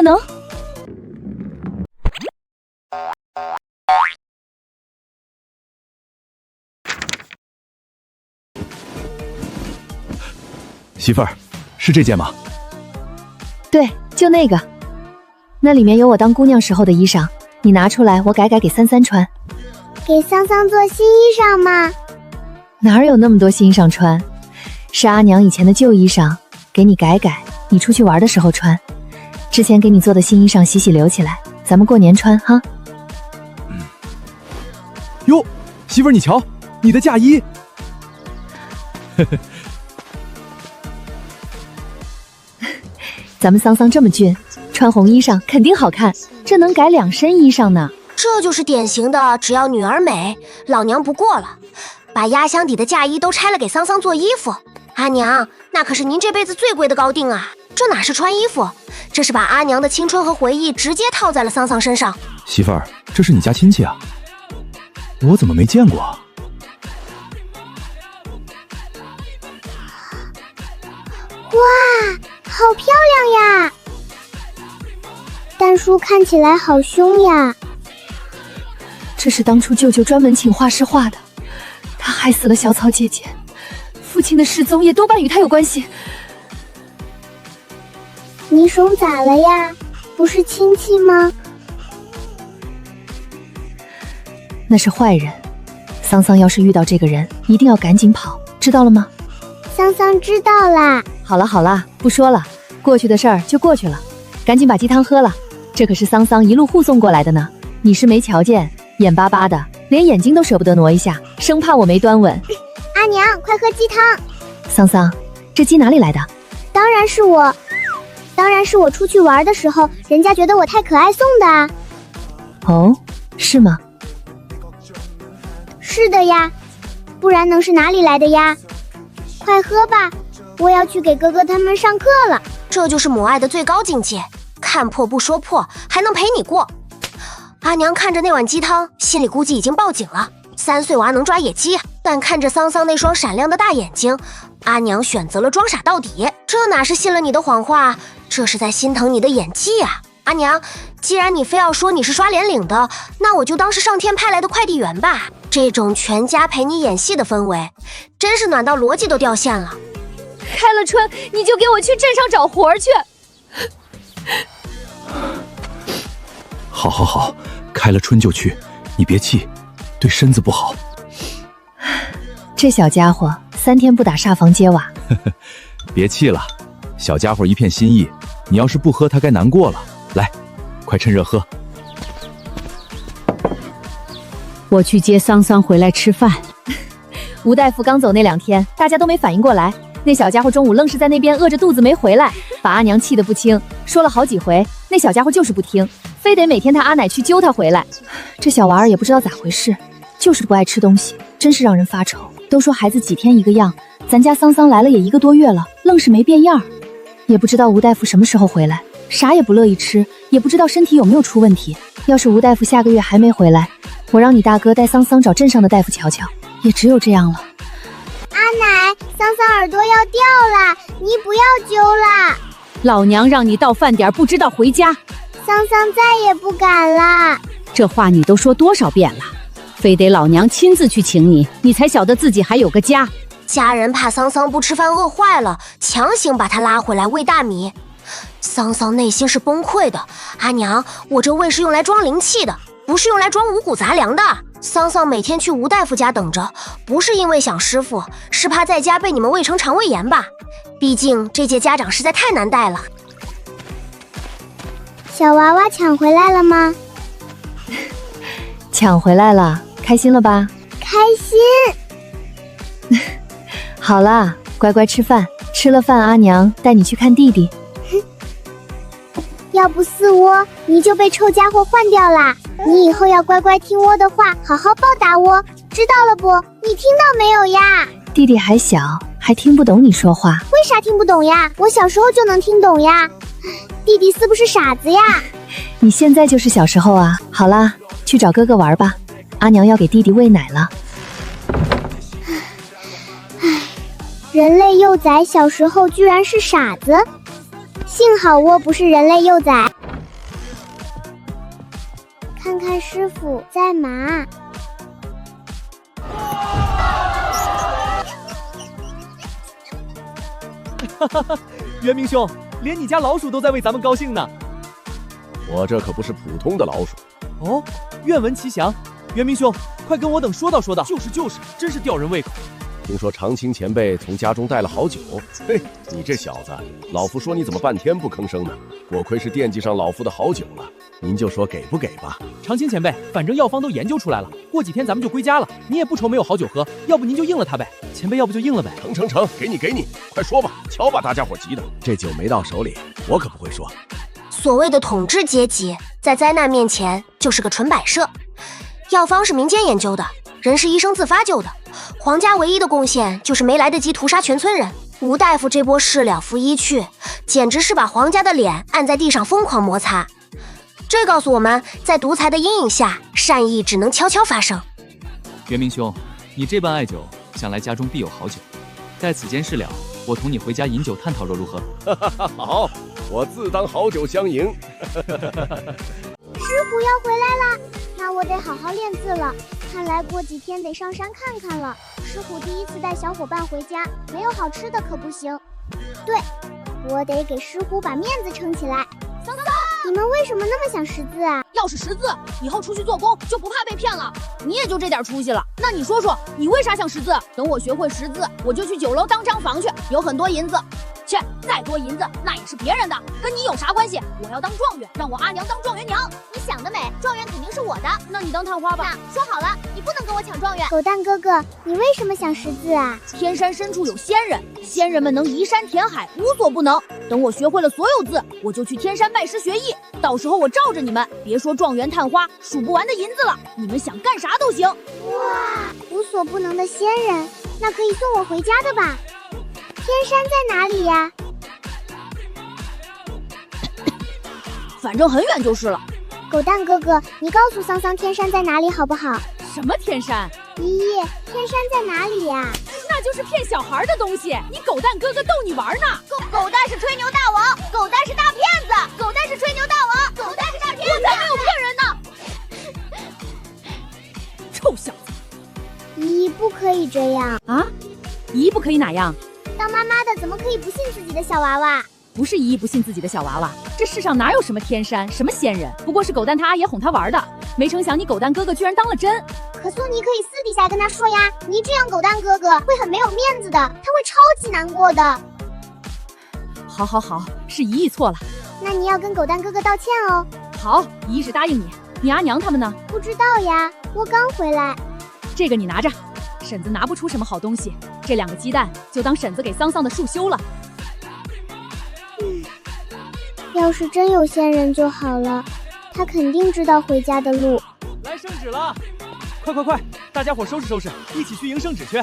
能？媳妇儿，是这件吗？对，就那个。那里面有我当姑娘时候的衣裳，你拿出来，我改改给三三穿。给桑桑做新衣裳吗？哪有那么多新衣裳穿？是阿娘以前的旧衣裳，给你改改，你出去玩的时候穿。之前给你做的新衣裳洗洗留起来，咱们过年穿哈。哟，媳妇儿你瞧，你的嫁衣。咱们桑桑这么俊，穿红衣裳肯定好看，这能改2身衣裳呢。这就是典型的只要女儿美，老娘不过了。把压箱底的嫁衣都拆了给桑桑做衣服。阿娘，那可是您这辈子最贵的高定啊！这哪是穿衣服，这是把阿娘的青春和回忆直接套在了桑桑身上。媳妇儿，这是你家亲戚啊？我怎么没见过啊？哇，好漂亮呀！蛋叔看起来好凶呀。这是当初舅舅专门请画师画的，他害死了小草姐姐，父亲的失踪也多半与他有关系。你手咋了呀？不是亲戚吗？那是坏人，桑桑要是遇到这个人，一定要赶紧跑，知道了吗？桑桑知道啦。好了好了，不说了，过去的事儿就过去了，赶紧把鸡汤喝了，这可是桑桑一路护送过来的呢。你是没瞧见，眼巴巴的，连眼睛都舍不得挪一下，生怕我没端稳。阿娘，快喝鸡汤！桑桑，这鸡哪里来的？当然是我出去玩的时候，人家觉得我太可爱送的啊。哦，是吗？是的呀，不然能是哪里来的呀？快喝吧，我要去给哥哥他们上课了。这就是母爱的最高境界，看破不说破，还能陪你过。阿娘看着那碗鸡汤，心里估计已经报警了。3岁娃能抓野鸡，但看着桑桑那双闪亮的大眼睛，阿娘选择了装傻到底。这哪是信了你的谎话，这是在心疼你的演技啊！阿娘，既然你非要说你是刷脸领的，那我就当是上天派来的快递员吧。这种全家陪你演戏的氛围，真是暖到逻辑都掉线了。开了春，你就给我去镇上找活去。好好好，开了春就去，你别气，对身子不好。这小家伙3天不打煞房揭瓦。别气了，小家伙一片心意，你要是不喝他该难过了。来，快趁热喝。我去接桑桑回来吃饭。吴大夫刚走那2天，大家都没反应过来，那小家伙中午愣是在那边饿着肚子没回来，把阿娘气得不轻，说了好几回，那小家伙就是不听，非得每天他阿奶去揪他回来。这小娃儿也不知道咋回事，就是不爱吃东西，真是让人发愁。都说孩子几天一个样，咱家桑桑来了也1个多月了，愣是没变样。也不知道吴大夫什么时候回来，啥也不乐意吃，也不知道身体有没有出问题。要是吴大夫下个月还没回来，我让你大哥带桑桑找镇上的大夫瞧瞧，也只有这样了。阿奶，桑桑耳朵要掉了，你不要揪啦。老娘让你到饭点不知道回家，桑桑再也不敢啦。这话你都说多少遍了，非得老娘亲自去请你，你才晓得自己还有个家。家人怕桑桑不吃饭饿坏了，强行把他拉回来喂大米。桑桑内心是崩溃的。阿娘，我这喂是用来装灵气的，不是用来装五谷杂粮的。桑桑每天去吴大夫家等着，不是因为想师傅，是怕在家被你们喂成肠胃炎吧。毕竟这届家长实在太难带了。小娃娃抢回来了吗？抢回来了，开心了吧？开心。好啦，乖乖吃饭，吃了饭阿娘带你去看弟弟。要不4窝，你就被臭家伙换掉啦！你以后要乖乖听窝的话，好好报答窝，知道了不？你听到没有呀？弟弟还小，还听不懂你说话。为啥听不懂呀？我小时候就能听懂呀。弟弟是不是傻子呀？你现在就是小时候啊。好啦，去找哥哥玩吧，阿娘要给弟弟喂奶了。人类幼崽小时候居然是傻子，幸好窝不是人类幼崽。看看师傅在嘛。哈哈哈，元明兄，连你家老鼠都在为咱们高兴呢。我这可不是普通的老鼠。哦，愿闻其详。元明兄，快跟我等说道说道。就是，真是吊人胃口。听说长青前辈从家中带了好酒，嘿，你这小子，老夫说你怎么半天不吭声呢？多亏是惦记上老夫的好酒了，您就说给不给吧。长青前辈，反正药方都研究出来了，过几天咱们就归家了，你也不愁没有好酒喝，要不您就应了他呗。前辈，要不就应了呗。成，给你，快说吧，瞧把大家伙急的。这酒没到手里，我可不会说。所谓的统治阶级，在灾难面前就是个纯摆设。药方是民间研究的，人是医生自发救的。皇家唯一的贡献就是没来得及屠杀全村人。吴大夫这波事了拂衣去，简直是把皇家的脸按在地上疯狂摩擦。这告诉我们，在独裁的阴影下，善意只能悄悄发生。元明兄，你这般爱酒，想来家中必有好酒。待此间事了，我同你回家饮酒探讨若如何？好，我自当好酒相迎。师傅要回来了，那我得好好练字了。看来过几天得上山看看了。师傅第一次带小伙伴回家，没有好吃的可不行。对，我得给师傅把面子撑起来。桑桑，你们为什么那么想识字啊？要是识字，以后出去做工就不怕被骗了。你也就这点出息了，那你说说，你为啥想识字？等我学会识字，我就去酒楼当账房去，有很多银子。切，再多银子那也是别人的，跟你有啥关系？我要当状元，让我阿娘当状元娘。你想得美，状元肯定是我的。那你当探花吧。说好了，你不能跟我抢状元。狗蛋哥哥，你为什么想识字啊？天山深处有仙人，仙人们能移山填海，无所不能。等我学会了所有字，我就去天山拜师学艺。到时候我罩着你们，别说状元探花，数不完的银子了。你们想干啥都行。哇，无所不能的仙人，那可以送我回家的吧？天山在哪里呀？反正很远就是了。狗蛋哥哥，你告诉桑桑天山在哪里好不好？什么天山？姨姨，天山在哪里呀？那就是骗小孩的东西。你狗蛋哥哥逗你玩呢。狗蛋是吹牛大王，狗蛋是大骗子，狗蛋是吹牛大王，狗蛋是大骗子。我才没有骗人呢！臭小子！姨姨不可以这样啊！姨不可以哪样？当妈妈的怎么可以不信自己的小娃娃？不是姨不信自己的小娃娃，这世上哪有什么天山，什么仙人，不过是狗蛋他阿爷哄他玩的。没成想你狗蛋哥哥居然当了真。可苏你可以私底下跟他说呀，你这样狗蛋哥哥会很没有面子的，他会超级难过的。好，是姨姨错了。那你要跟狗蛋哥哥道歉哦。好，姨姨只答应你。你阿娘他们呢？不知道呀，我刚回来。这个你拿着，婶子拿不出什么好东西，这2个鸡蛋就当婶子给桑桑的树修了。要是真有仙人就好了，他肯定知道回家的路。来圣旨了，快，大家伙收拾，一起去迎圣旨去。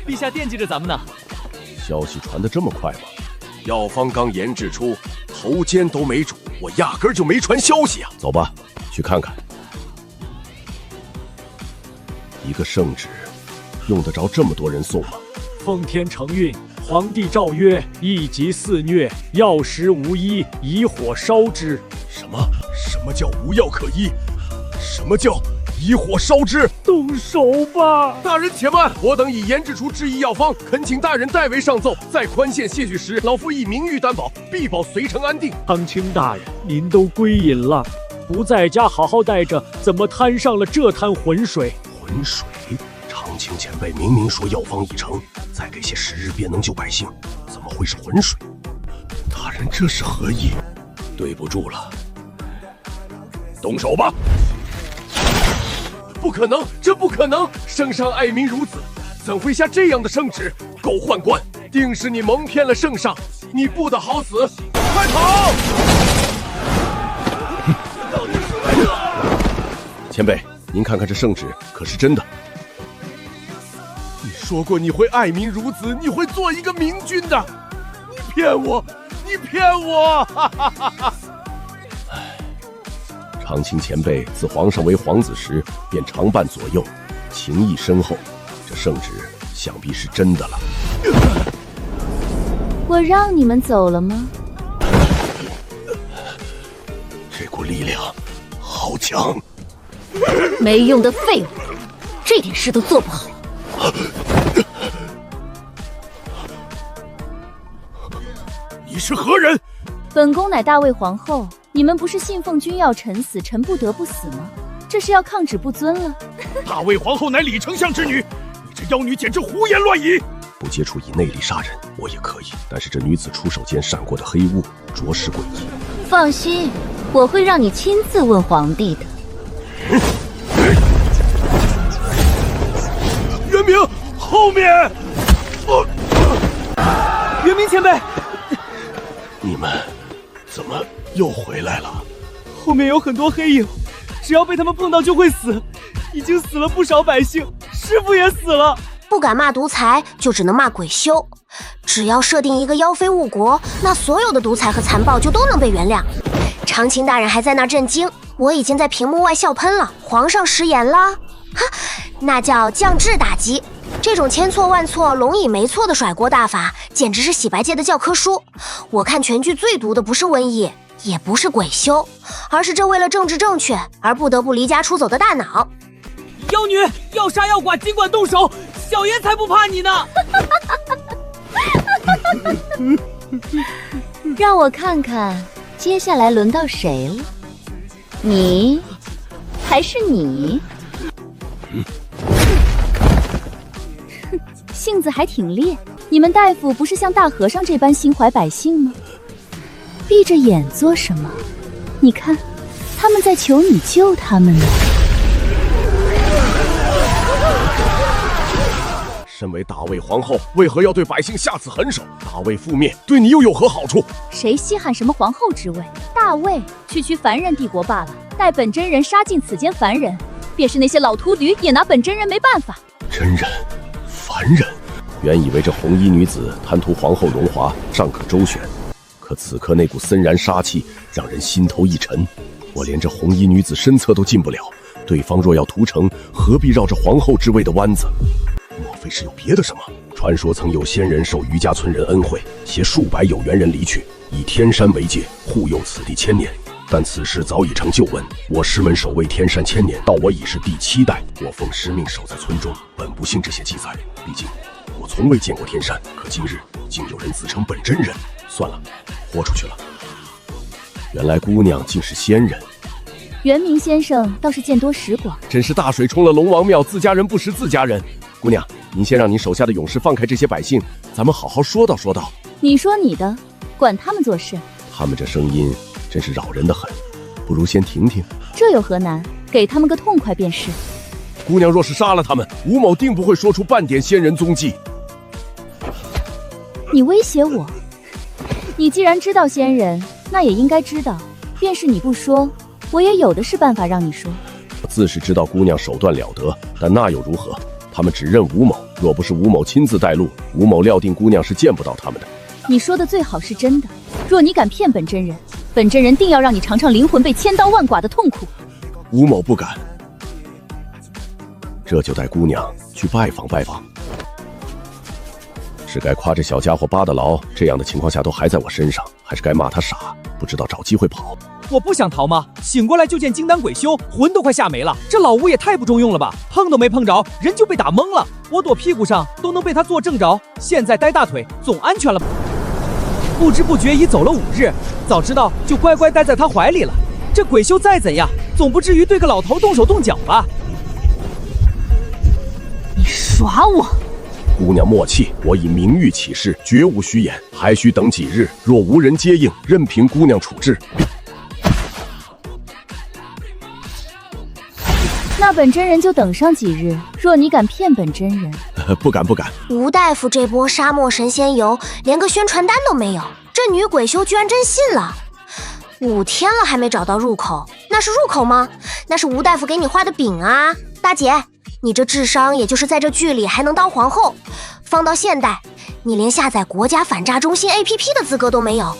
陛下惦记着咱们呢。消息传得这么快吗？药方刚研制出，头尖都没煮，我压根儿就没传消息啊！走吧，去看看。一个圣旨，用得着这么多人送吗？奉天承运，皇帝诏曰：一疾肆虐，药石无医，以火烧之。什么叫无药可医？什么叫以火烧之？动手吧！大人且慢，我等已研制出制医药方，恳请大人代为上奏。在宽县谢许时，老夫以名誉担保，必保隋城安定。汤卿大人，您都归隐了，不在家好好待着，怎么摊上了这滩浑水？浑水？长青前辈明明说药方已成，再给些时日便能救百姓，怎么会是浑水？大人这是何意？对不住了，动手吧！不可能，这不可能！圣上爱民如子，怎会下这样的圣旨？狗宦官，定是你蒙骗了圣上，你不得好死！快跑！前辈，您看看这圣旨可是真的？你说过你会爱民如子，你会做一个明君的，你骗我！你骗我！哈哈哈哈！长青前辈自皇上为皇子时便常伴左右，情谊深厚，这圣旨想必是真的了。我让你们走了吗？这股力量好强！没用的废物，这点事都做不好。你是何人？本宫乃大魏皇后，你们不是信奉君要臣死，臣不得不死吗？这是要抗旨不尊了。大魏皇后乃李丞相之女，你这妖女简直胡言乱语！不接触以内力杀人，我也可以，但是这女子出手间闪过的黑雾，着实诡异。放心，我会让你亲自问皇帝的。渊明，后面！渊明前辈，你们怎么又回来了？后面有很多黑影，只要被他们碰到就会死，已经死了不少百姓，师傅也死了。不敢骂独裁，就只能骂鬼修。只要设定一个妖妃误国，那所有的独裁和残暴就都能被原谅。长青大人还在那震惊，我已经在屏幕外笑喷了。皇上食言了？哈，那叫降智打击。这种千错万错、龙以没错的甩锅大法，简直是洗白界的教科书。我看全剧最毒的不是瘟疫，也不是鬼修，而是这为了政治正确而不得不离家出走的大脑。妖女要杀要剐尽管动手，小爷才不怕你呢！让我看看，接下来轮到谁了？你，还是你？性子还挺烈。你们大夫不是像大和尚这般心怀百姓吗？闭着眼做什么？你看，他们在求你救他们呢。身为大魏皇后，为何要对百姓下此狠手？大魏覆灭，对你又有何好处？谁稀罕什么皇后之位？大魏区凡人帝国罢了。待本真人杀尽此间凡人，便是那些老秃驴也拿本真人没办法。真人，凡人，原以为这红衣女子贪图皇后荣华，尚可周旋，可此刻那股森然杀气，让人心头一沉。我连这红衣女子身侧都进不了，对方若要屠城，何必绕着皇后之位的弯子？莫非是有别的什么？传说曾有仙人受余家村人恩惠，携数百有缘人离去，以天山为界，护佑此地千年。但此事早已成旧闻。我师门守卫天山千年，到我已是第7代。我奉师命守在村中，本不信这些记载。毕竟我从未见过天山，可今日竟有人自称本真人。算了，豁出去了。原来姑娘竟是仙人。元明先生倒是见多识广，真是大水冲了龙王庙，自家人不识自家人。姑娘，您先让您手下的勇士放开这些百姓，咱们好好说道说道。你说你的，管他们做事。他们这声音真是扰人的很，不如先停停。这有何难？给他们个痛快便是。姑娘若是杀了他们，吴某定不会说出半点仙人踪迹。你威胁我？你既然知道仙人，那也应该知道，便是你不说，我也有的是办法让你说。我自是知道姑娘手段了得，但那又如何？他们只认吴某，若不是吴某亲自带路，吴某料定姑娘是见不到他们的。你说的最好是真的，若你敢骗本真人，本真人定要让你尝尝灵魂被千刀万剐的痛苦。吴某不敢，这就带姑娘去拜访拜访。是该夸这小家伙扒的牢，这样的情况下都还在我身上，还是该骂他傻，不知道找机会跑。我不想逃吗？醒过来就见金丹鬼修，魂都快吓没了。这老吴也太不中用了吧，碰都没碰着，人就被打懵了。我躲屁股上都能被他坐正着，现在呆大腿总安全了吧？不知不觉已走了5日，早知道就乖乖待在他怀里了。这鬼修再怎样，总不至于对个老头动手动脚吧？你耍我！姑娘莫气，我以名誉起誓，绝无虚言，还需等几日。若无人接应，任凭姑娘处置。那本真人就等上几日。若你敢骗本真人，不敢不敢。吴大夫这波沙漠神仙游，连个宣传单都没有，这女鬼修居然真信了。5天了还没找到入口，那是入口吗？那是吴大夫给你画的饼啊！大姐，你这智商也就是在这剧里还能当皇后，放到现代，你连下载国家反诈中心 APP 的资格都没有。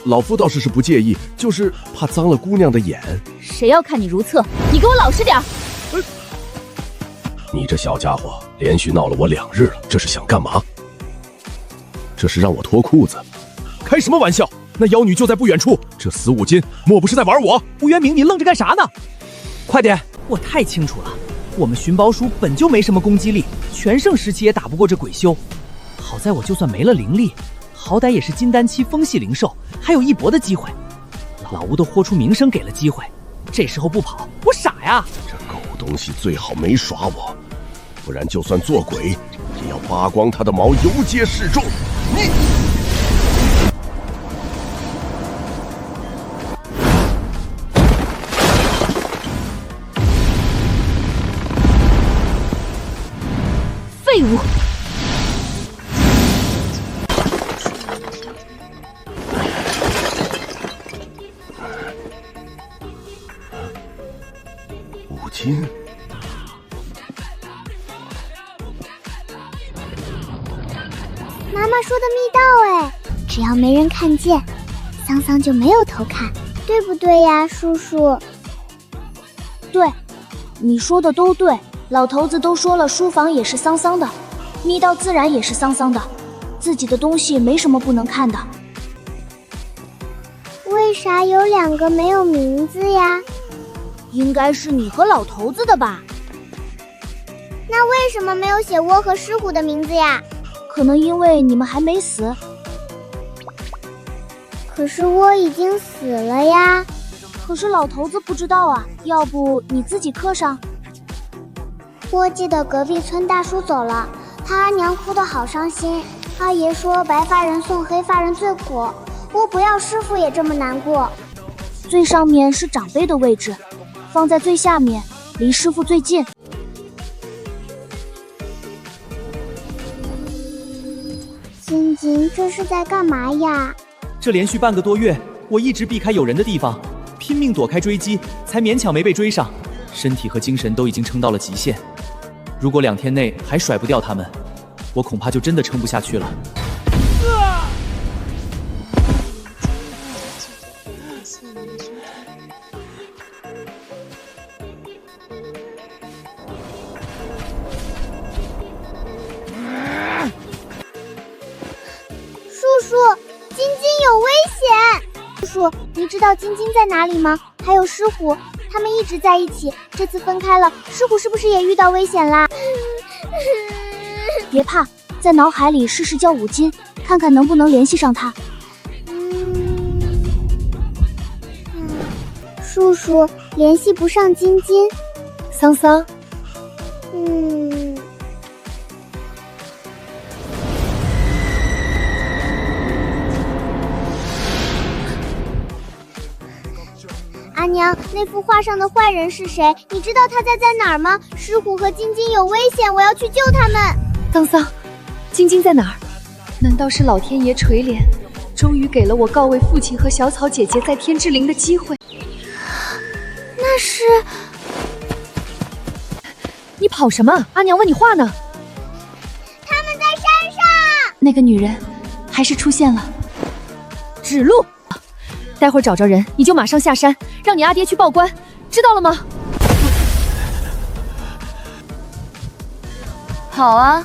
老夫倒是不介意，就是怕脏了姑娘的眼。谁要看你如厕？你给我老实点！你这小家伙连续闹了我2日了，这是想干嘛？这是让我脱裤子？开什么玩笑！那妖女就在不远处，这死5斤莫不是在玩我？吴元明，你愣着干啥呢？快点，我太清楚了，我们寻宝鼠本就没什么攻击力，全盛时期也打不过这鬼修。好在我就算没了灵力，好歹也是金丹期风系灵兽，还有一搏的机会。老吴都豁出名声给了机会，这时候不跑，我傻呀！这狗东西最好没耍我，不然就算做鬼，也要扒光他的毛，游街示众。你。废物！五金，妈妈说的密道哎，只要没人看见，桑桑就没有偷看，对不对呀，叔叔？对，你说的都对。老头子都说了，书房也是桑桑的，密道自然也是桑桑的，自己的东西没什么不能看的。为啥有2个没有名字呀？应该是你和老头子的吧？那为什么没有写窝和狮虎的名字呀？可能因为你们还没死。可是窝已经死了呀。可是老头子不知道啊，要不你自己刻上。我记得隔壁村大叔走了，他阿娘哭得好伤心。阿爷说白发人送黑发人最苦，我不要师傅也这么难过。最上面是长辈的位置，放在最下面，离师傅最近。晶晶，这是在干嘛呀？这连续半个多月，我一直避开有人的地方，拼命躲开追击，才勉强没被追上。身体和精神都已经撑到了极限，如果2天内还甩不掉他们，我恐怕就真的撑不下去了。叔叔，晶晶有危险！叔叔，你知道晶晶在哪里吗？还有狮虎，他们一直在一起，这次分开了，狮虎是不是也遇到危险啦？别怕，在脑海里试试叫五金，看看能不能联系上他。叔叔，联系不上晶晶。桑桑，阿娘，那幅画上的坏人是谁？你知道他在哪儿吗？狮虎和晶晶有危险，我要去救他们。桑桑，晶晶在哪儿？难道是老天爷垂怜，终于给了我告慰父亲和小草姐姐在天之灵的机会？那是……你跑什么？阿娘问你话呢。他们在山上。那个女人还是出现了。指路。待会儿找着人，你就马上下山，让你阿爹去报官，知道了吗？好啊，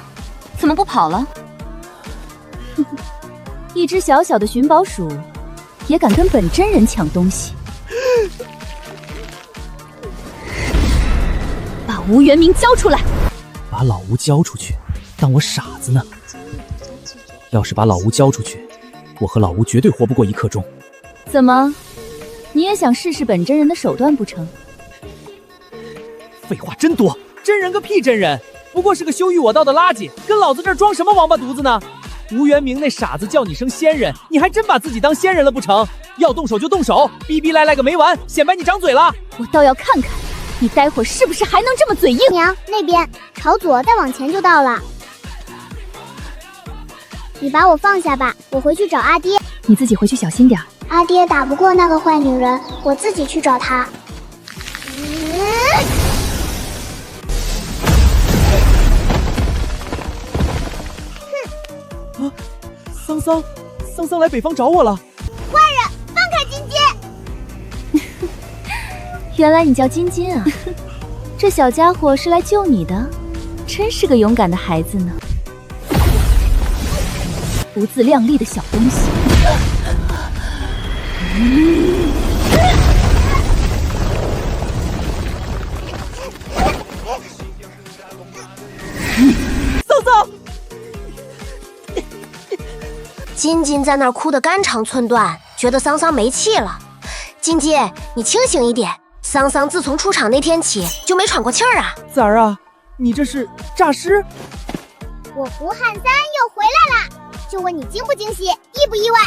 怎么不跑了？一只小小的寻宝鼠，也敢跟本真人抢东西？把吴元明交出来！把老吴交出去？当我傻子呢？要是把老吴交出去，我和老吴绝对活不过1刻钟。怎么，你也想试试本真人的手段不成？废话真多，真人个屁真人，不过是个修育我道的垃圾，跟老子这儿装什么王八犊子呢？吴元明那傻子叫你声仙人，你还真把自己当仙人了不成？要动手就动手，逼逼赖赖个没完，显摆你长嘴了。我倒要看看，你待会儿是不是还能这么嘴硬？娘，那边朝左，再往前就到了。你把我放下吧，我回去找阿爹。你自己回去小心点。阿爹打不过那个坏女人，我自己去找她。啊，桑桑来北方找我了。坏人，放开金金！原来你叫金金啊，这小家伙是来救你的，真是个勇敢的孩子呢。不自量力的小东西。金金在那儿哭得肝肠寸断，觉得桑桑没气了。金金，你清醒一点，桑桑自从出场那天起就没喘过气儿啊。崽儿啊，你这是诈尸？我胡汉三又回来啦！就问你惊不惊喜，意不意外？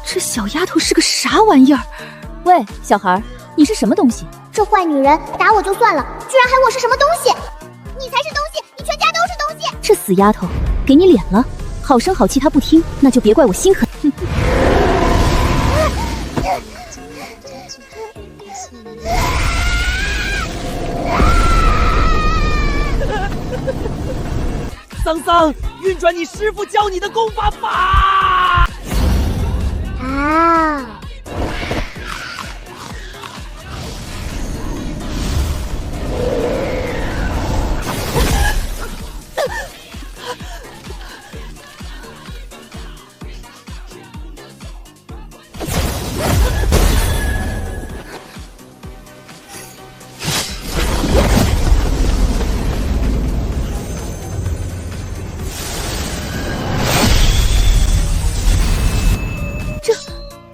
这小丫头是个啥玩意儿？喂，小孩，你是什么东西？这坏女人打我就算了，居然喊我是什么东西？你才是东西，你全家都是东西！这死丫头，给你脸了，好声好气她不听，那就别怪我心狠。桑桑，运转你师傅教你的功法吧！啊！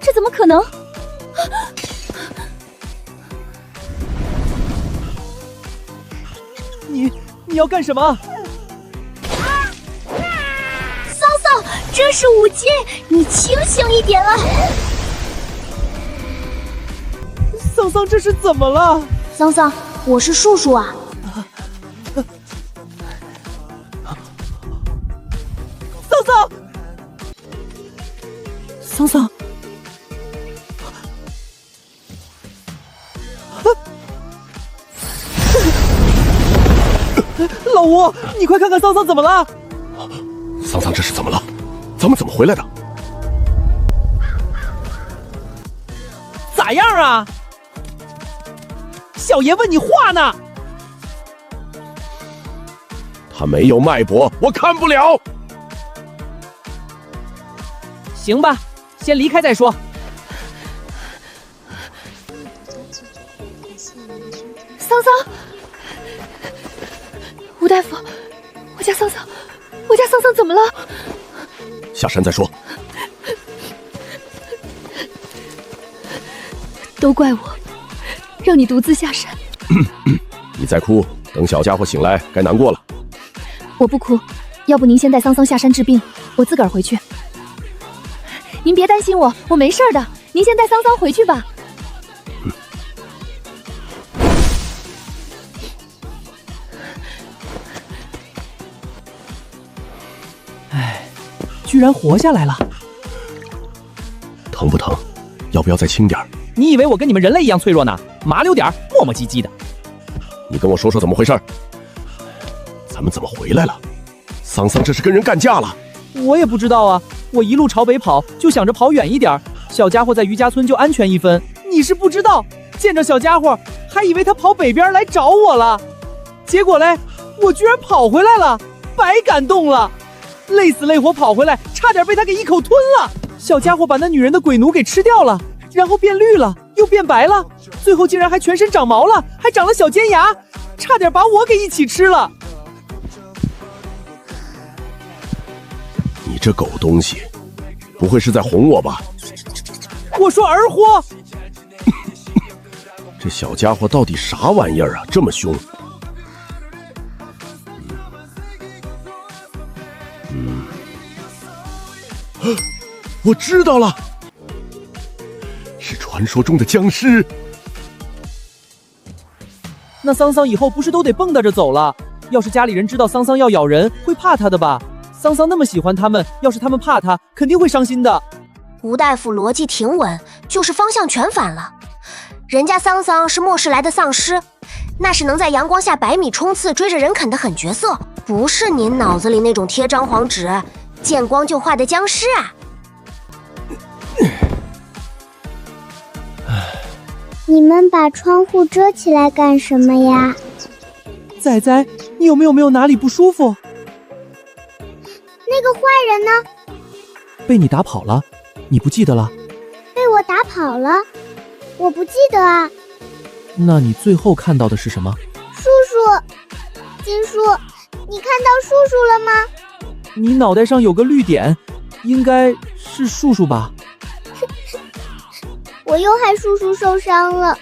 这怎么可能？你要干什么？桑桑，这是武金，你清醒一点啊！桑桑这是怎么了？桑桑，我是树树啊。桑桑，桑桑。老吴，你快看看桑桑怎么了？桑桑这是怎么了？咱们怎么回来的？咋样啊？小爷问你话呢。他没有脉搏，我看不了。行吧，先离开再说。桑桑，吴大夫，我家桑桑怎么了？下山再说。都怪我，让你独自下山。你再哭，等小家伙醒来，该难过了。我不哭，要不您先带桑桑下山治病，我自个儿回去。您别担心我，我没事的。您先带桑桑回去吧。居然活下来了。疼不疼？要不要再轻点儿？你以为我跟你们人类一样脆弱呢？麻溜点儿，磨磨唧唧的。你跟我说说怎么回事？咱们怎么回来了？桑桑这是跟人干架了？我也不知道啊，我一路朝北跑，就想着跑远一点，小家伙在余家村就安全一分。你是不知道，见着小家伙还以为他跑北边来找我了，结果嘞，我居然跑回来了，白感动了。累死累活跑回来，差点被他给一口吞了。小家伙把那女人的鬼奴给吃掉了，然后变绿了，又变白了，最后竟然还全身长毛了，还长了小尖牙，差点把我给一起吃了。你这狗东西，不会是在哄我吧？我说儿豁！这小家伙到底啥玩意儿啊，这么凶？我知道了，是传说中的僵尸。那桑桑以后不是都得蹦跶着走了？要是家里人知道桑桑要咬人，会怕他的吧？桑桑那么喜欢他们，要是他们怕他，肯定会伤心的。吴大夫逻辑挺稳，就是方向全反了。人家桑桑是末世来的丧尸，那是能在阳光下100米冲刺追着人啃的狠角色，不是您脑子里那种贴张黄纸见光就化的僵尸啊。你们把窗户遮起来干什么呀？仔仔，你有没有哪里不舒服？那个坏人呢？被你打跑了，你不记得了？被我打跑了，我不记得啊。那你最后看到的是什么？叔叔，金叔，你看到叔叔了吗？你脑袋上有个绿点，应该是树树吧？我又害叔叔受伤了。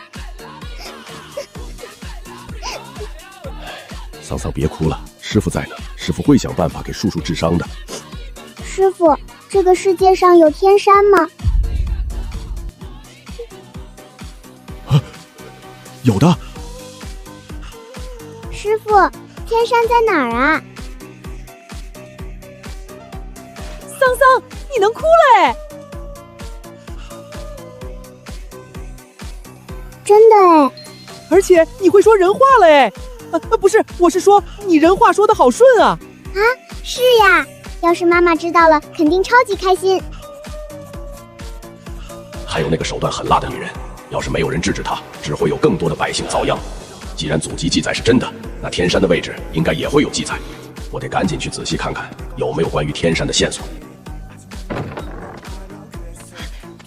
桑桑别哭了，师傅在呢，师傅会想办法给树树治伤的。师傅，这个世界上有天山吗？有的。师傅，天山在哪儿啊？桑桑，你能哭了哎！真的哎！而且你会说人话了哎！不是，我是说你人话说得好顺啊！啊，是呀，要是妈妈知道了，肯定超级开心。还有那个手段很辣的女人，要是没有人制止她，只会有更多的百姓遭殃。既然祖籍记载是真的，那天山的位置应该也会有记载。我得赶紧去仔细看看，有没有关于天山的线索。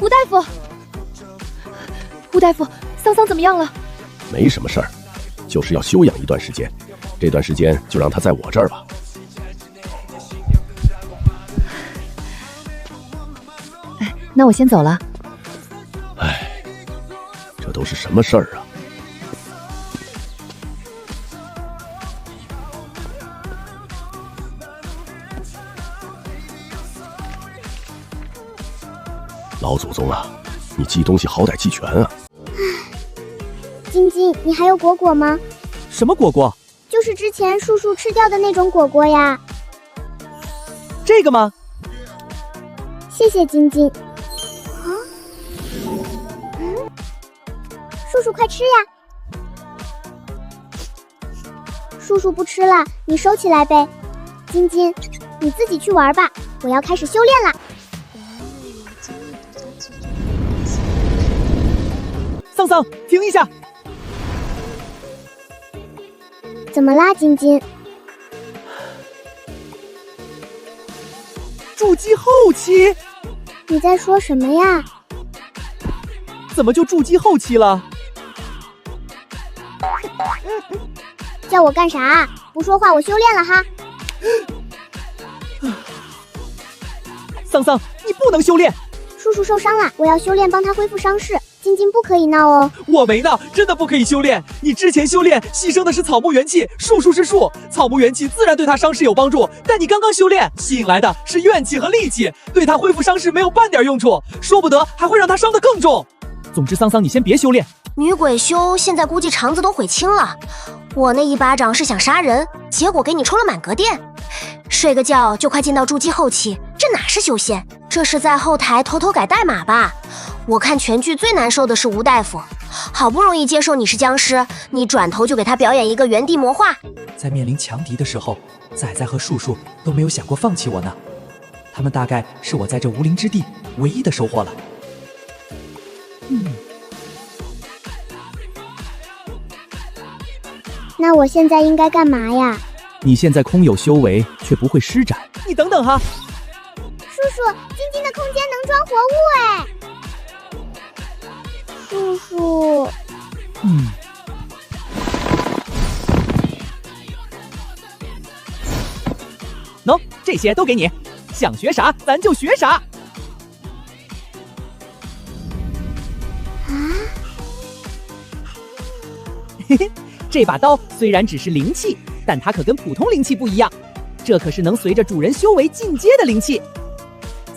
吴大夫，吴大夫，桑桑怎么样了？没什么事儿，就是要休养一段时间。这段时间就让他在我这儿吧。那我先走了。哎，这都是什么事儿啊？老祖宗啊，你寄东西好歹寄全啊！晶晶，你还有果果吗？什么果果？就是之前叔叔吃掉的那种果果呀。这个吗？谢谢晶晶。啊？叔叔快吃呀！叔叔不吃了，你收起来呗。晶晶，你自己去玩吧，我要开始修炼了。桑桑，停一下！怎么啦，晶晶？筑基后期？你在说什么呀？怎么就筑基后期了？叫我干啥？不说话，我修炼了哈。桑桑，你不能修炼！叔叔受伤了，我要修炼帮他恢复伤势。晶晶不可以闹哦！我没闹，真的不可以修炼。你之前修炼牺牲的是草木元气，树树是树，草木元气自然对他伤势有帮助。但你刚刚修炼吸引来的是怨气和戾气，对他恢复伤势没有半点用处，说不得还会让他伤得更重。总之，桑桑你先别修炼。女鬼修现在估计肠子都悔青了。我那一巴掌是想杀人，结果给你抽了满格电。睡个觉就快进到筑基后期，这哪是修仙？这是在后台偷偷改代码吧？我看全剧最难受的是吴大夫，好不容易接受你是僵尸，你转头就给他表演一个原地魔化。在面临强敌的时候，仔仔和树树都没有想过放弃我呢。他们大概是我在这无灵之地唯一的收获了。那我现在应该干嘛呀？你现在空有修为，却不会施展。你等等哈，叔叔，晶晶的空间能装活物哎。叔叔，喏，这些都给你，想学啥咱就学啥。嘿嘿，这把刀虽然只是灵气，但它可跟普通灵气不一样，这可是能随着主人修为进阶的灵气。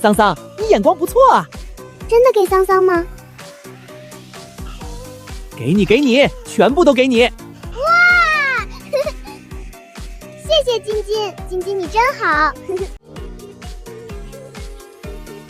桑桑，你眼光不错啊！真的给桑桑吗？给你，给你，全部都给你！哇！谢谢晶晶，晶晶你真好。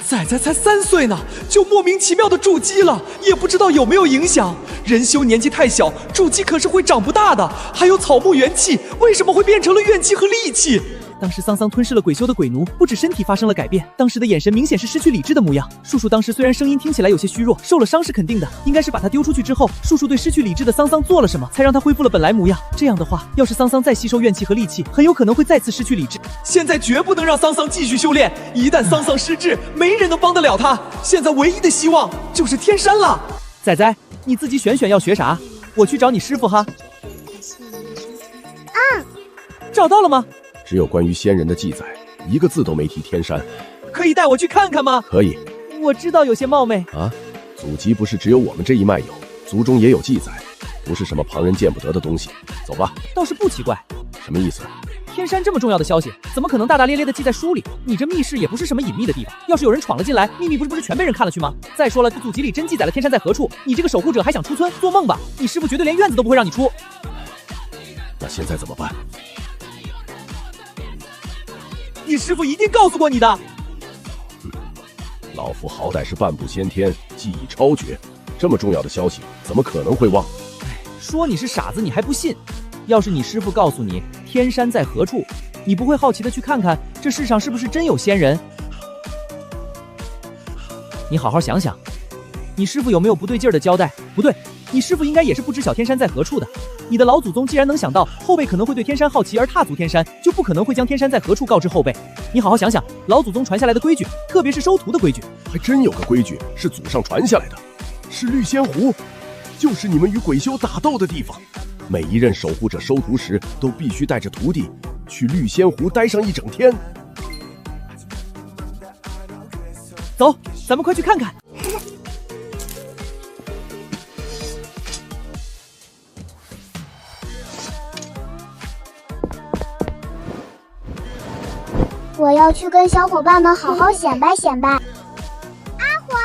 仔仔才3岁呢，就莫名其妙的筑基了，也不知道有没有影响。人修年纪太小，筑基可是会长不大的。还有草木元气，为什么会变成了怨气和戾气？当时桑桑吞噬了鬼修的鬼奴，不止身体发生了改变，当时的眼神明显是失去理智的模样。树树当时虽然声音听起来有些虚弱，受了伤是肯定的，应该是把他丢出去之后，树树对失去理智的桑桑做了什么，才让他恢复了本来模样。这样的话，要是桑桑再吸收怨气和戾气，很有可能会再次失去理智。现在绝不能让桑桑继续修炼，一旦桑桑失智，没人能帮得了他。现在唯一的希望就是天山了。仔仔，你自己选要学啥，我去找你师傅哈。找到了吗？只有关于仙人的记载，一个字都没提天山。可以带我去看看吗？可以。我知道有些冒昧啊，祖籍不是只有我们这一脉有，族中也有记载，不是什么旁人见不得的东西。走吧。倒是不奇怪。什么意思？天山这么重要的消息，怎么可能大大咧咧的记在书里？你这密室也不是什么隐秘的地方，要是有人闯了进来，秘密不是全被人看了去吗？再说了，这祖籍里真记载了天山在何处，你这个守护者还想出村？做梦吧！你师傅绝对连院子都不会让你出。那现在怎么办？你师傅一定告诉过你的。老夫好歹是半步先天，技艺超绝，这么重要的消息怎么可能会忘？说你是傻子，你还不信？要是你师傅告诉你天山在何处，你不会好奇的去看看这世上是不是真有仙人？你好好想想，你师傅有没有不对劲儿的交代？不对，你师傅应该也是不知晓天山在何处的。你的老祖宗既然能想到后辈可能会对天山好奇而踏足天山，就不可能会将天山在何处告知后辈。你好好想想，老祖宗传下来的规矩，特别是收徒的规矩，还真有个规矩是祖上传下来的，是绿仙湖，就是你们与鬼修打斗的地方。每一任守护者收徒时，都必须带着徒弟去绿仙湖待上1整天。走，咱们快去看看。我要去跟小伙伴们好好显摆显摆。阿黄，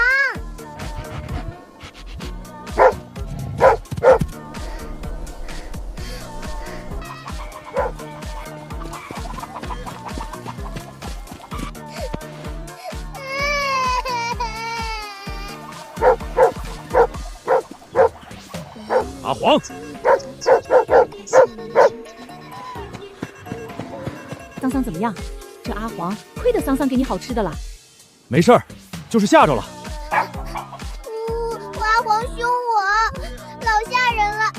阿黄，桑桑怎么样？这阿黄亏得桑桑给你好吃的了。没事儿，就是吓着了。我阿黄凶我，老吓人了，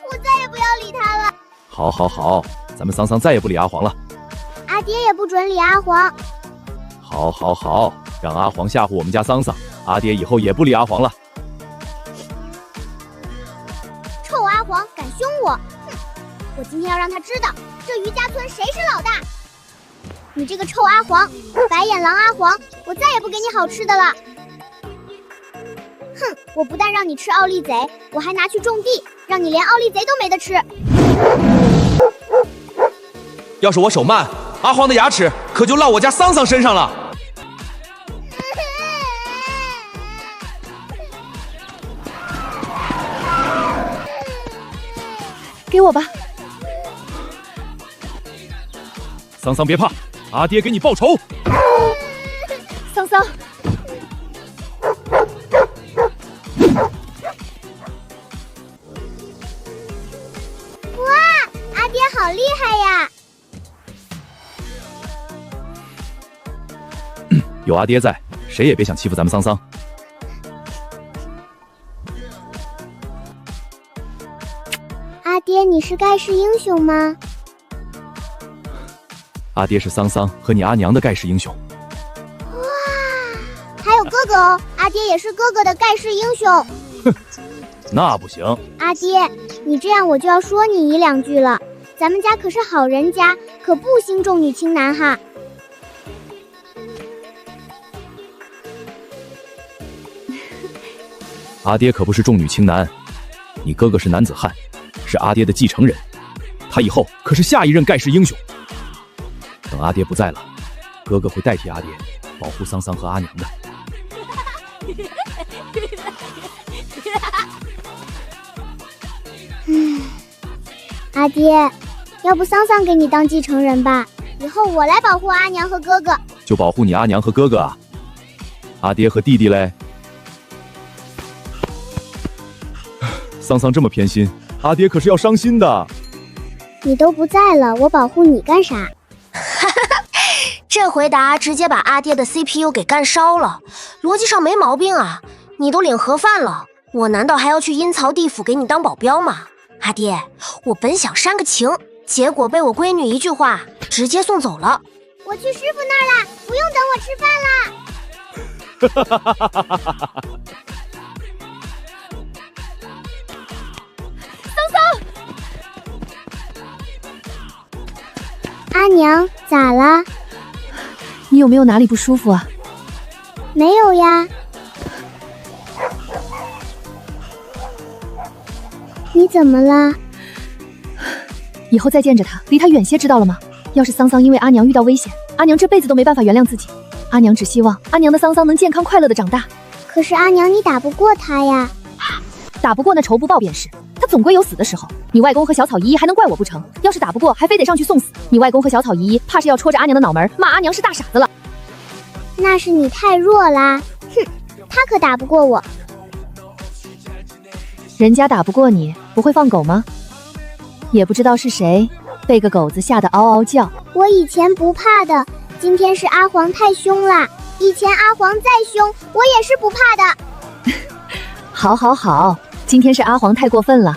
我再也不要理他了。好，好，好，咱们桑桑再也不理阿黄了。阿爹也不准理阿黄。好，好，好，让阿黄吓唬我们家桑桑，阿爹以后也不理阿黄了。臭阿黄敢凶我，哼！我今天要让他知道，这余家村谁是老大。你这个臭阿黄，白眼狼阿黄，我再也不给你好吃的了。哼！我不但让你吃奥利贼，我还拿去种地，让你连奥利贼都没得吃。要是我手慢，阿黄的牙齿可就落我家桑桑身上了。给我吧，桑桑别怕，阿爹给你报仇。桑桑，哇，阿爹好厉害呀！有阿爹在，谁也别想欺负咱们桑桑。阿爹，你是盖世英雄吗？阿爹是桑桑和你阿娘的盖世英雄。哇，还有哥哥哦，阿爹也是哥哥的盖世英雄。哼，那不行。阿爹，你这样我就要说你1-2句了。咱们家可是好人家，可不兴重女轻男哈。阿爹可不是重女轻男，你哥哥是男子汉，是阿爹的继承人，他以后可是下一任盖世英雄。等阿爹不在了，哥哥会代替阿爹保护桑桑和阿娘的。阿爹，要不桑桑给你当继承人吧，以后我来保护阿娘和哥哥。就保护你阿娘和哥哥啊？阿爹和弟弟嘞？桑桑这么偏心，阿爹可是要伤心的。你都不在了，我保护你干啥？这回答直接把阿爹的 CPU 给干烧了，逻辑上没毛病啊！你都领盒饭了，我难道还要去阴曹地府给你当保镖吗？阿爹，我本想煽个情，结果被我闺女一句话直接送走了。我去师傅那儿啦，不用等我吃饭啦。阿娘，咋了？你有没有哪里不舒服啊？没有呀。你怎么了？以后再见着他，离他远些，知道了吗？要是桑桑因为阿娘遇到危险，阿娘这辈子都没办法原谅自己。阿娘只希望阿娘的桑桑能健康快乐的长大。可是阿娘，你打不过他呀。打不过那仇不报便是，他总归有死的时候。你外公和小草姨姨还能怪我不成？要是打不过，还非得上去送死。你外公和小草姨姨怕是要戳着阿娘的脑门，骂阿娘是大傻子了。那是你太弱啦，哼，他可打不过我。人家打不过你，不会放狗吗？也不知道是谁被个狗子吓得嗷嗷叫。我以前不怕的，今天是阿黄太凶啦。以前阿黄再凶，我也是不怕的。好好好，今天是阿黄太过分了。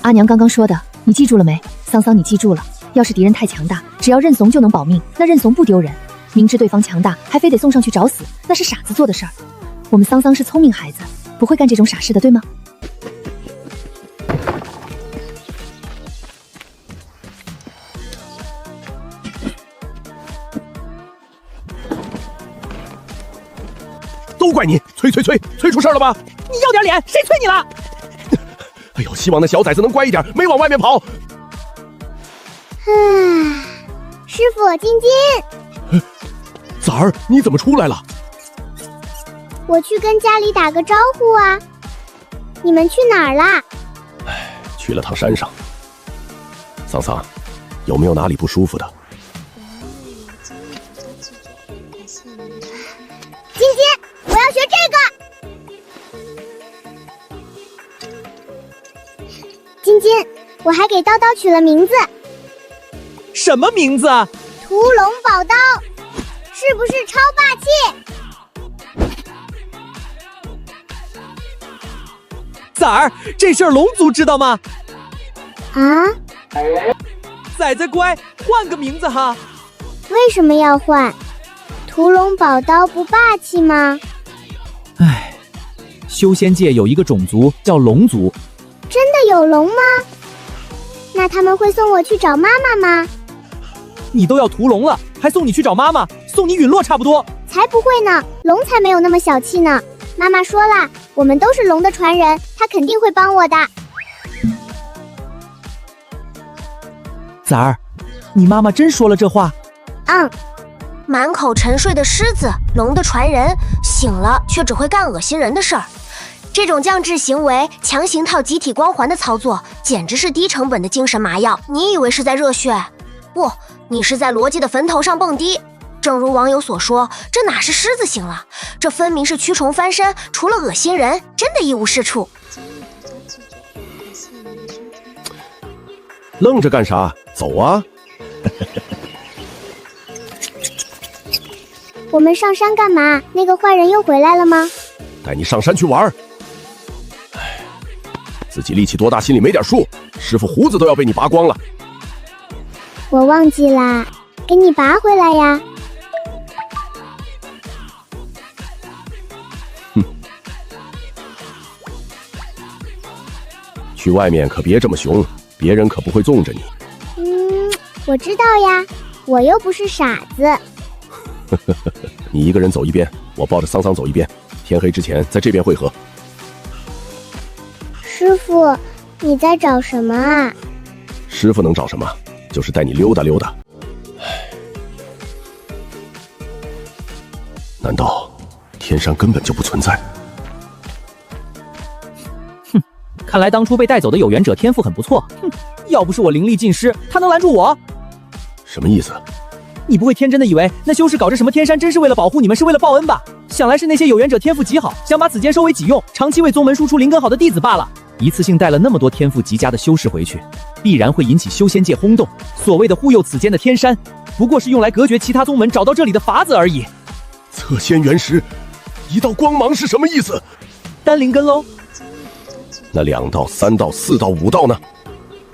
阿娘刚刚说的，你记住了没？桑桑，你记住了，要是敌人太强大，只要认怂就能保命，那认怂不丢人。明知对方强大，还非得送上去找死，那是傻子做的事儿。我们桑桑是聪明孩子，不会干这种傻事的，对吗？都怪你，催出事了吧？你要点脸，谁催你了？哎呦，希望那小崽子能乖一点，没往外面跑。师傅，晶晶，崽儿，你怎么出来了？我去跟家里打个招呼啊。你们去哪儿啦？去了趟山上。桑桑，有没有哪里不舒服的？晶晶，我要学这个。晶晶，我还给叨叨取了名字。什么名字啊？屠龙宝刀，是不是超霸气？崽儿，这事儿龙族知道吗？啊？崽子乖，换个名字哈。为什么要换？屠龙宝刀不霸气吗？唉，修仙界有一个种族叫龙族。真的有龙吗？那他们会送我去找妈妈吗？你都要屠龙了，还送你去找妈妈，送你陨落差不多。才不会呢，龙才没有那么小气呢。妈妈说了，我们都是龙的传人，她肯定会帮我的。崽儿，你妈妈真说了这话？满口沉睡的狮子，龙的传人，醒了却只会干恶心人的事儿。这种降智行为、强行套集体光环的操作，简直是低成本的精神麻药。你以为是在热血？不，你是在逻辑的坟头上蹦迪。正如网友所说，这哪是狮子醒了，这分明是蛆虫翻身，除了恶心人，真的一无是处。愣着干啥？走啊！我们上山干嘛？那个坏人又回来了吗？带你上山去玩。自己力气多大，心里没点数。师傅胡子都要被你拔光了。我忘记啦，给你拔回来呀。去外面可别这么熊，别人可不会纵着你。我知道呀，我又不是傻子。你一个人走一边，我抱着桑桑走一边，天黑之前在这边汇合。师傅，你在找什么啊？师傅能找什么？就是带你溜达溜达。难道天山根本就不存在？哼，看来当初被带走的有缘者天赋很不错。哼，要不是我灵力尽失，他能拦住我？什么意思？你不会天真的以为那修士搞这什么天山真是为了保护你们，是为了报恩吧？想来是那些有缘者天赋极好，想把此间收为己用，长期为宗门输出灵根好的弟子罢了。一次性带了那么多天赋极佳的修士回去，必然会引起修仙界轰动。所谓的护佑此间的天山，不过是用来隔绝其他宗门找到这里的法子而已。测仙原石，一道光芒是什么意思？丹灵根喽。那2道、3道、4道、5道呢？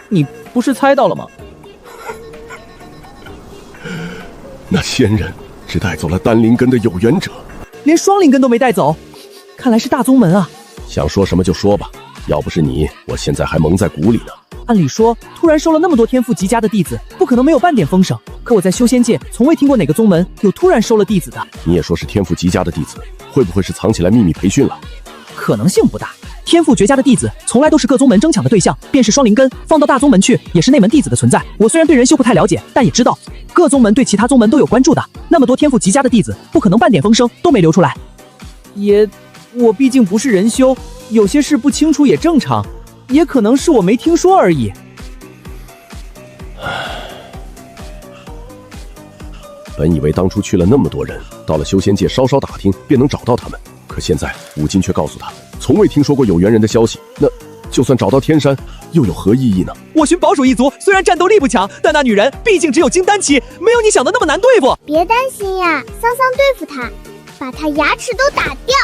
你不是猜到了吗？那仙人只带走了丹灵根的有缘者，连双灵根都没带走，看来是大宗门啊！想说什么就说吧，要不是你，我现在还蒙在鼓里呢。按理说，突然收了那么多天赋极佳的弟子，不可能没有半点风声。可我在修仙界从未听过哪个宗门有突然收了弟子的。你也说是天赋极佳的弟子，会不会是藏起来秘密培训了？可能性不大。天赋绝佳的弟子从来都是各宗门争抢的对象，便是双灵根放到大宗门去，也是内门弟子的存在。我虽然对人修不太了解，但也知道各宗门对其他宗门都有关注的。那么多天赋极佳的弟子，不可能半点风声都没流出来。我毕竟不是人修，有些事不清楚也正常，也可能是我没听说而已。本以为当初去了那么多人，到了修仙界稍稍打听便能找到他们，可现在武金却告诉他，从未听说过有缘人的消息。那就算找到天山，又有何意义呢？我寻宝鼠一族虽然战斗力不强，但那女人毕竟只有金丹期，没有你想的那么难对付。别担心呀，桑桑对付他，把他牙齿都打掉。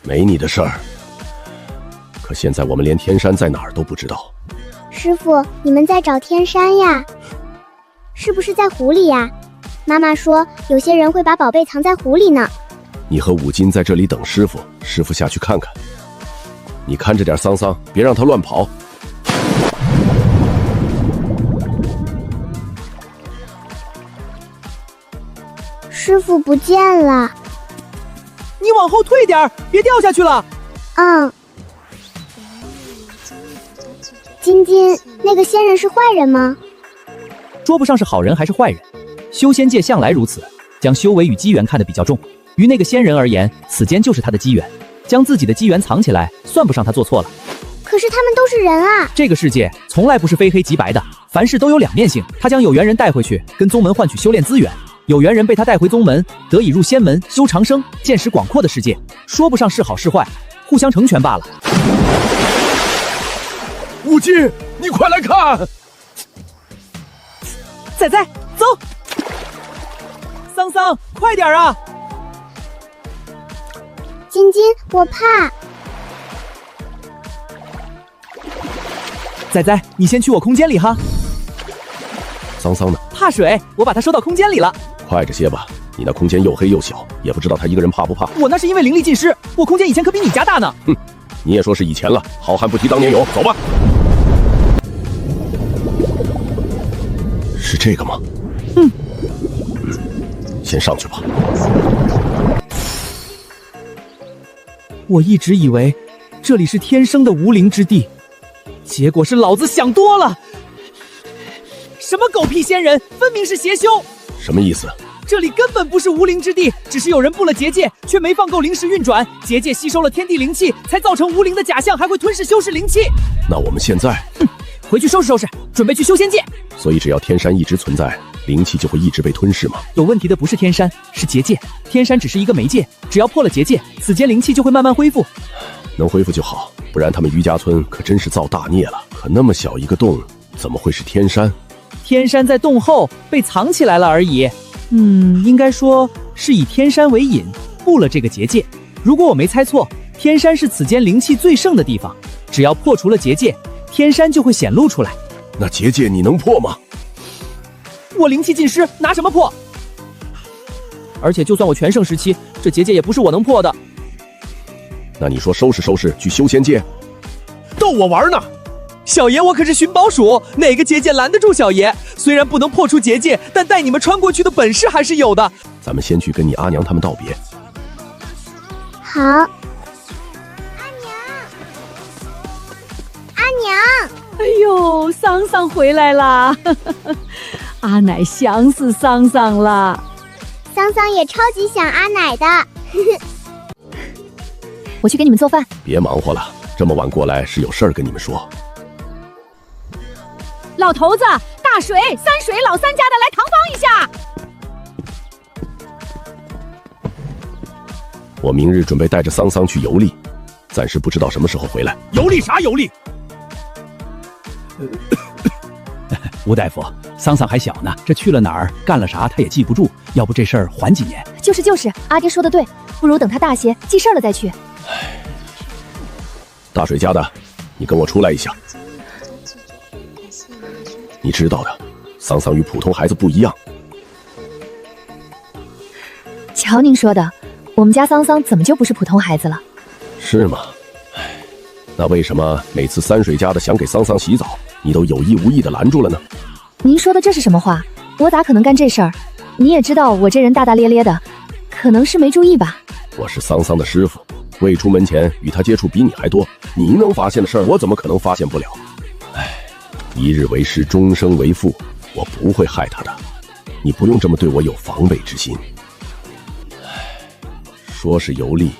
没你的事儿。可现在我们连天山在哪儿都不知道。师傅，你们在找天山呀？是不是在湖里呀？妈妈说有些人会把宝贝藏在湖里呢。你和武金在这里等师傅，师傅下去看看。你看着点桑桑，别让他乱跑。师傅不见了。你往后退点，别掉下去了。嗯。金金，那个仙人是坏人吗？说不上是好人还是坏人，修仙界向来如此，将修为与机缘看得比较重。于那个仙人而言，此间就是他的机缘，将自己的机缘藏起来，算不上他做错了。可是他们都是人啊！这个世界从来不是非黑即白的，凡事都有两面性。他将有缘人带回去，跟宗门换取修炼资源；有缘人被他带回宗门，得以入仙门修长生，见识广阔的世界。说不上是好是坏，互相成全罢了。武金，你快来看！仔仔，走！桑桑，快点啊！金金，我怕。仔仔，你先去我空间里哈。桑桑呢？怕水，我把它收到空间里了。快着些吧，你那空间又黑又小，也不知道他一个人怕不怕。我那是因为灵力尽失，我空间以前可比你家大呢。哼，你也说是以前了，好汉不提当年勇，走吧。是这个吗？先上去吧。我一直以为这里是天生的无灵之地，结果是老子想多了。什么狗屁仙人，分明是邪修！什么意思？这里根本不是无灵之地，只是有人布了结界，却没放够灵石运转，结界吸收了天地灵气，才造成无灵的假象，还会吞噬修士灵气。那我们现在，回去收拾收拾，准备去修仙界。所以只要天山一直存在，灵气就会一直被吞噬吗？有问题的不是天山，是结界。天山只是一个媒介，只要破了结界，此间灵气就会慢慢恢复。能恢复就好，不然他们余家村可真是造大孽了。可那么小一个洞，怎么会是天山？天山在洞后被藏起来了而已。应该说是以天山为引，布了这个结界。如果我没猜错，天山是此间灵气最盛的地方，只要破除了结界，天山就会显露出来。那结界你能破吗？我灵气尽失，拿什么破？而且就算我全盛时期，这结界也不是我能破的。那你说收拾收拾去修仙界？逗我玩呢！小爷我可是寻宝鼠，哪个结界拦得住小爷？虽然不能破除结界，但带你们穿过去的本事还是有的。咱们先去跟你阿娘他们道别。好。阿娘，阿娘！哎呦，桑桑回来啦！阿奶想死桑桑了。桑桑也超级想阿奶的。我去给你们做饭。别忙活了，这么晚过来是有事儿跟你们说。老头子，大水、三水老三家的来堂帮一下。我明日准备带着桑桑去游历，暂时不知道什么时候回来。游历啥游历？吴大夫，桑桑还小呢，这去了哪儿，干了啥，他也记不住。要不这事儿缓几年？就是，阿爹说的对，不如等他大些，记事儿了再去。大水家的，你跟我出来一下。你知道的，桑桑与普通孩子不一样。瞧您说的，我们家桑桑怎么就不是普通孩子了？是吗？那为什么每次三水家的想给桑桑洗澡，你都有意无意的拦住了呢？您说的这是什么话？我咋可能干这事儿？你也知道我这人大大咧咧的，可能是没注意吧。我是桑桑的师傅，未出门前与他接触比你还多，你能发现的事儿，我怎么可能发现不了？哎，一日为师，终生为父，我不会害他的，你不用这么对我有防备之心。说是游历，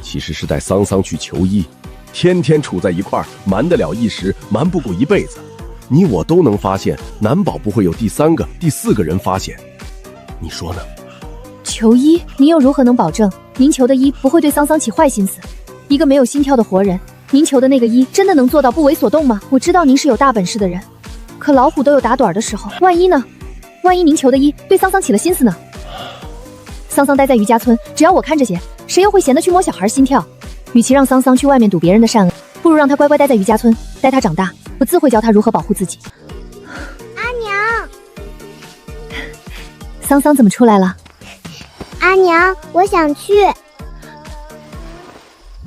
其实是带桑桑去求医，天天处在一块儿，瞒得了一时，瞒不过一辈子。你我都能发现，难保不会有第三个、第四个人发现，你说呢？求医，您又如何能保证您求的医不会对桑桑起坏心思？一个没有心跳的活人，您求的那个医真的能做到不为所动吗？我知道您是有大本事的人，可老虎都有打盹的时候，万一呢？万一您求的医对桑桑起了心思呢？桑桑待在余家村，只要我看着些，谁又会闲得去摸小孩心跳？与其让桑桑去外面赌别人的善恶，不如让他乖乖待在余家村，待他长大，我自会教他如何保护自己。阿娘，桑桑怎么出来了？阿娘，我想去。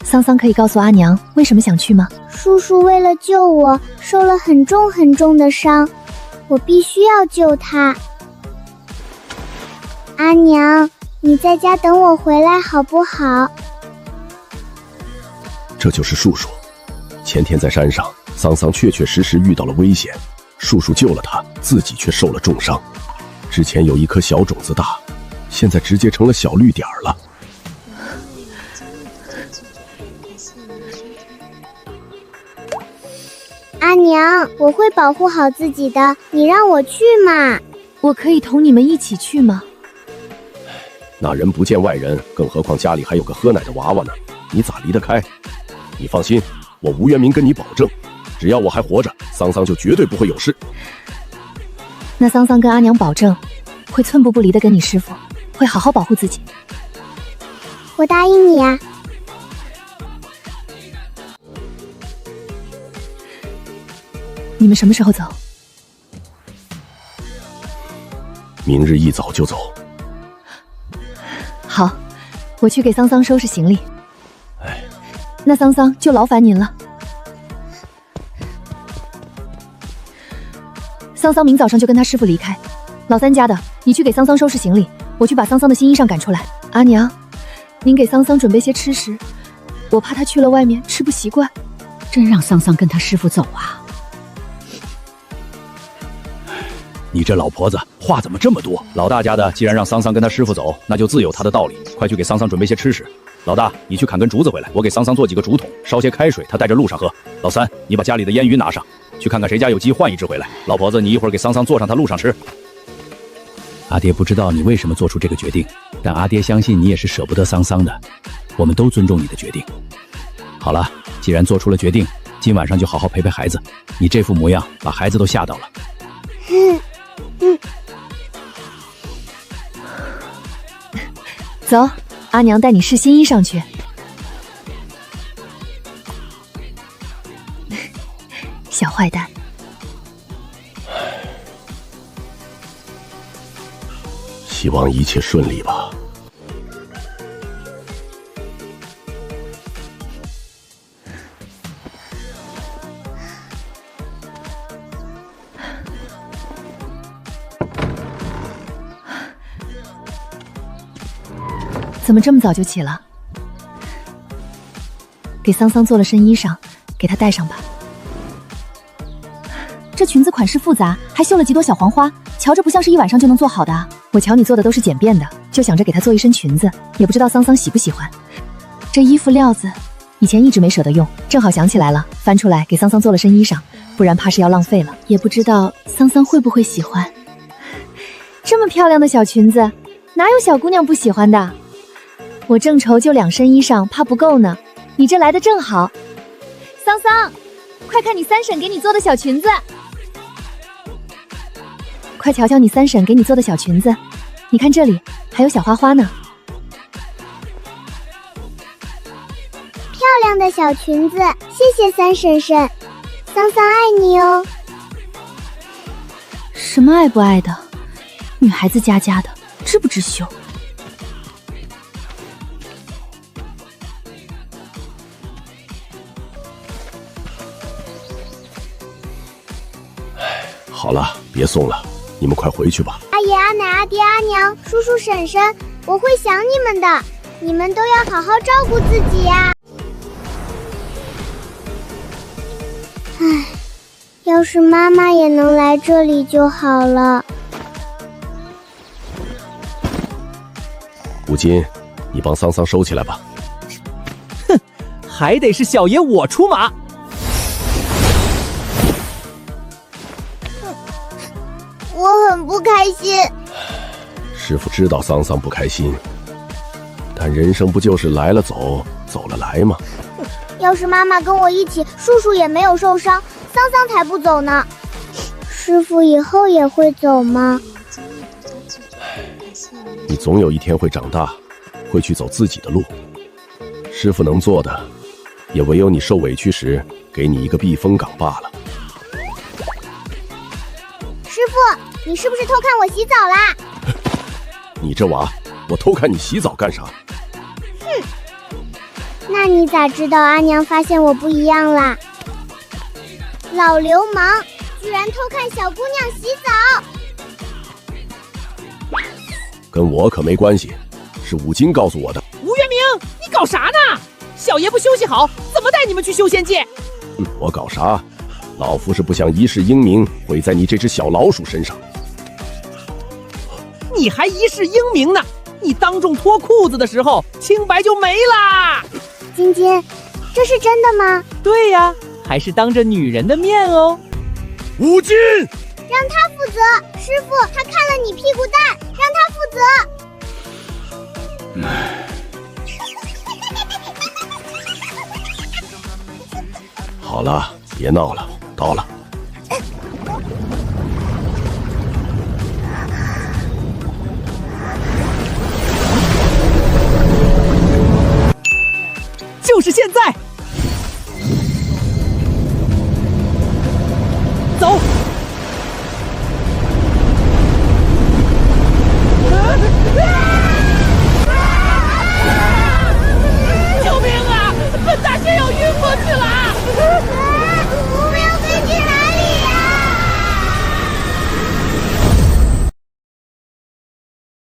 桑桑可以告诉阿娘为什么想去吗？叔叔为了救我，受了很重很重的伤，我必须要救他。阿娘，你在家等我回来好不好？这就是叔叔。前天在山上，桑桑确确实实遇到了危险，叔叔救了他，自己却受了重伤。之前有一颗小种子大，现在直接成了小绿点了。阿娘，我会保护好自己的，你让我去嘛。我可以同你们一起去吗？那人不见外人，更何况家里还有个喝奶的娃娃呢，你咋离得开？你放心，我吴元明跟你保证，只要我还活着，桑桑就绝对不会有事。那桑桑跟阿娘保证，会寸步不离的跟你师傅，会好好保护自己。我答应你啊。你们什么时候走？明日一早就走。好，我去给桑桑收拾行李。哎，那桑桑就劳烦您了。桑桑明早上就跟他师傅离开。老三家的，你去给桑桑收拾行李，我去把桑桑的新衣裳赶出来。阿娘，您给桑桑准备些吃食，我怕他去了外面吃不习惯。真让桑桑跟他师傅走啊！你这老婆子话怎么这么多？老大家的既然让桑桑跟他师傅走，那就自有他的道理。快去给桑桑准备些吃食。老大，你去砍根竹子回来，我给桑桑做几个竹筒，烧些开水，他带着路上喝。老三，你把家里的烟鱼拿上，去看看谁家有鸡，换一只回来。老婆子，你一会儿给桑桑做上，他路上吃。阿爹不知道你为什么做出这个决定，但阿爹相信你也是舍不得桑桑的，我们都尊重你的决定。好了，既然做出了决定，今晚上就好好陪陪孩子。你这副模样，把孩子都吓到了。走，阿娘带你试新衣裳去。小坏蛋。希望一切顺利吧。怎么这么早就起了？给桑桑做了身衣裳，给她带上吧。这裙子款式复杂，还绣了几朵小黄花，瞧着不像是一晚上就能做好的。我瞧你做的都是简便的，就想着给她做一身裙子，也不知道桑桑喜不喜欢。这衣服料子以前一直没舍得用，正好想起来了，翻出来给桑桑做了身衣裳，不然怕是要浪费了。也不知道桑桑会不会喜欢。这么漂亮的小裙子，哪有小姑娘不喜欢的？我正愁就2身衣裳，怕不够呢。你这来的正好，桑桑，快看你三婶给你做的小裙子，快瞧瞧你三婶给你做的小裙子，你看这里还有小花花呢。漂亮的小裙子，谢谢三婶婶，桑桑爱你哦。什么爱不爱的，女孩子家家的，知不知羞？好了，别送了，你们快回去吧。阿爷、阿奶、阿爹、阿娘、叔叔、婶婶，我会想你们的。你们都要好好照顾自己呀。唉，要是妈妈也能来这里就好了。吴金，你帮桑桑收起来吧。哼，还得是小爷我出马。我很不开心。师傅知道桑桑不开心，但人生不就是来了走，走了来吗？要是妈妈跟我一起，叔叔也没有受伤，桑桑才不走呢。师傅以后也会走吗？你总有一天会长大，会去走自己的路。师傅能做的，也唯有你受委屈时给你一个避风港罢了。师傅，你是不是偷看我洗澡啦？你这娃，我偷看你洗澡干啥？哼，那你咋知道阿娘发现我不一样啦？老流氓，居然偷看小姑娘洗澡！跟我可没关系，是五金告诉我的。吴元明，你搞啥呢？小爷不休息好，怎么带你们去修仙界？我搞啥？老夫是不想一世英名毁在你这只小老鼠身上。你还一世英名呢？你当众脱裤子的时候，清白就没啦！金金，这是真的吗？对呀，还是当着女人的面哦。吴金，让他负责。师傅，他看了你屁股蛋，让他负责。好了，别闹了，到了。就是现在！